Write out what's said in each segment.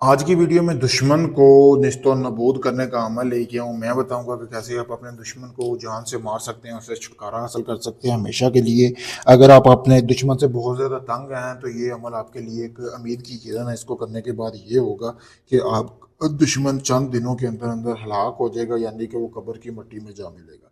आज की वीडियो में दुश्मन को निस्तो नबूद करने का अमल लेके आऊँ। मैं बताऊंगा कि कैसे आप अपने दुश्मन को जान से मार सकते हैं, उससे छुटकारा हासिल कर सकते हैं हमेशा के लिए। अगर आप अपने दुश्मन से बहुत ज़्यादा तंग हैं तो ये अमल आपके लिए एक उम्मीद की किरण है। इसको करने के बाद ये होगा कि आप दुश्मन चंद दिनों के अंदर अंदर हलाक हो जाएगा, यानी कि वो कब्र की मिट्टी में जा मिलेगा।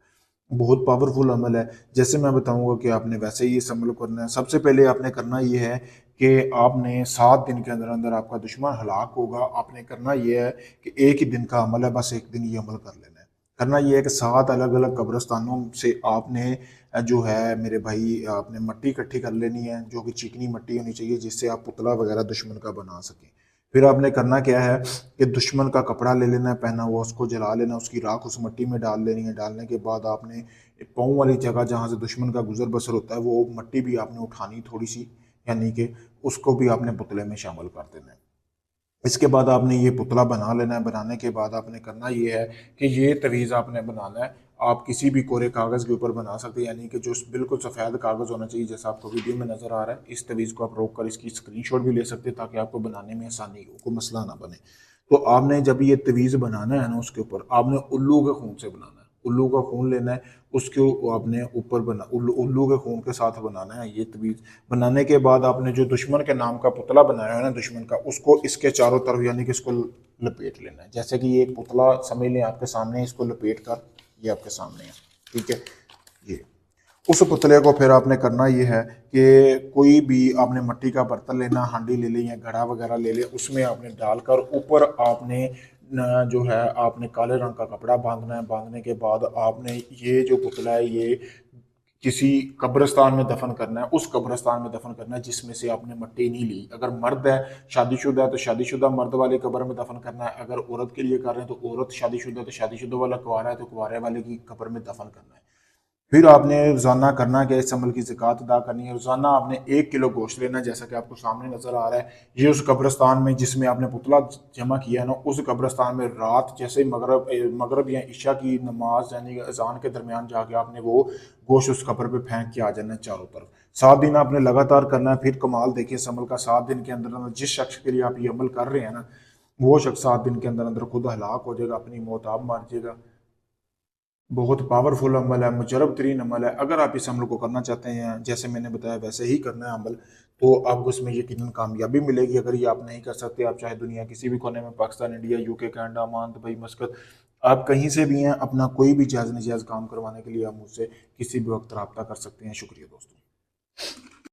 बहुत पावरफुल अमल है। जैसे मैं बताऊँगा कि आपने वैसे ही इस अमल को करना है। सबसे पहले आपने करना ये है कि आपने 7 दिन के अंदर-अंदर आपका दुश्मन हलाक होगा। आपने करना ये है कि एक ही दिन का अमल है, बस एक दिन ये अमल कर लेना है। करना ये है कि 7 अलग-अलग कब्रिस्तानों से आपने जो है मेरे भाई आपने मिट्टी इकट्ठी कर लेनी है, जो कि चिकनी मिट्टी होनी चाहिए, जिससे आप पुतला वगैरह दुश्मन का बना सकें। फिर आपने करना क्या है कि दुश्मन का कपड़ा ले लेना है पहना हुआ, उसको जला लेना, उसकी राख उस मिट्टी में डाल लेनी है। डालने के बाद आपने पाँव वाली जगह जहाँ से दुश्मन का गुजर बसर होता है, वो मिट्टी भी आपने उठानी थोड़ी सी, यानी कि उसको भी आपने पुतले में शामिल कर देना है। इसके बाद आपने ये पुतला बना लेना है। बनाने के बाद आपने करना ये है कि ये तवीज़ आपने बनाना है। आप किसी भी कोरे कागज़ के ऊपर बना सकते हैं, यानी कि जो बिल्कुल सफ़ेद कागज़ होना चाहिए, जैसा आपको वीडियो में नज़र आ रहा है। इस तवीज़ को आप रोक कर इसकी स्क्रीनशॉट भी ले सकते हैं, ताकि आपको बनाने में आसानी हो, कोई मसला ना बने। तो आपने जब ये तवीज़ बनाना है ना, उसके ऊपर आपने उल्लू के खून से बनाना है। उल्लू का खून लेना है, उसके आपने ऊपर बना उल्लू उल्लू के खून के साथ बनाना है ये तवीज़। बनाने के बाद आपने जो दुश्मन के नाम का पुतला बनाया है ना दुश्मन का, उसको इसके चारों तरफ यानी कि इसको लपेट लेना है। जैसे कि ये एक पुतला समझ लें आपके सामने, इसको लपेट कर ये आपके सामने है, ठीक है। ये उस पुतले को फिर आपने करना ये है कि कोई भी आपने मिट्टी का बर्तन लेना, हांडी ले लें या घड़ा वगैरह ले लें, उसमें आपने डालकर ऊपर आपने जो है आपने काले रंग का कपड़ा बांधना है। बांधने के बाद आपने ये जो पुतला है ये किसी कब्रिस्तान में दफन करना है। उस कब्रिस्तान में दफन करना है जिसमें से आपने मिट्टी नहीं ली। अगर मर्द है, शादीशुदा है, तो शादीशुदा मर्द वाले कब्र में दफन करना है। अगर औरत के लिए कर रहे हैं तो औरत, शादीशुदा है तो शादीशुदा वाला, कुंवारा है तो कुंवारे वाले की कब्र में दफन करना है। फिर आपने रोज़ाना करना क्या, इस अमल की ज़कात अदा करनी है। रोज़ाना आपने 1 किलो गोश्त लेना है, जैसा कि आपको सामने नज़र आ रहा है। ये उस कब्रिस्तान में जिसमें आपने पुतला जमा किया है ना, उस कब्रिस्तान में रात जैसे मगरब या इशा की नमाज यानी अजान के दरमियान जाके आपने वो गोश्त उस कब्र पे फेंक के आ जाना है चारों तरफ। 7 दिन आपने लगातार करना है। फिर कमाल देखिए इस अमल का, 7 दिन के अंदर अंदर जिस शख्स के लिए आप ये अमल कर रहे हैं ना, वो शख्स 7 दिन के अंदर अंदर खुद हलाक हो जाएगा, अपनी मौत आप मार जाएगा। बहुत पावरफुल अमल है, मुजरब तरीन अमल है। अगर आप इस अमल को करना चाहते हैं जैसे मैंने बताया वैसे ही करना है अमल, तो आपको इसमें यकीनन कामयाबी मिलेगी। अगर ये आप नहीं कर सकते, आप चाहे दुनिया किसी भी कोने में, Pakistan, India, UK, Canada, Oman, Dubai, मस्कत, आप कहीं से भी हैं, अपना कोई भी जायज़ नाजायज़ काम करवाने के लिए आप मुझसे किसी भी वक्त रब्ता कर सकते हैं। शुक्रिया दोस्तों।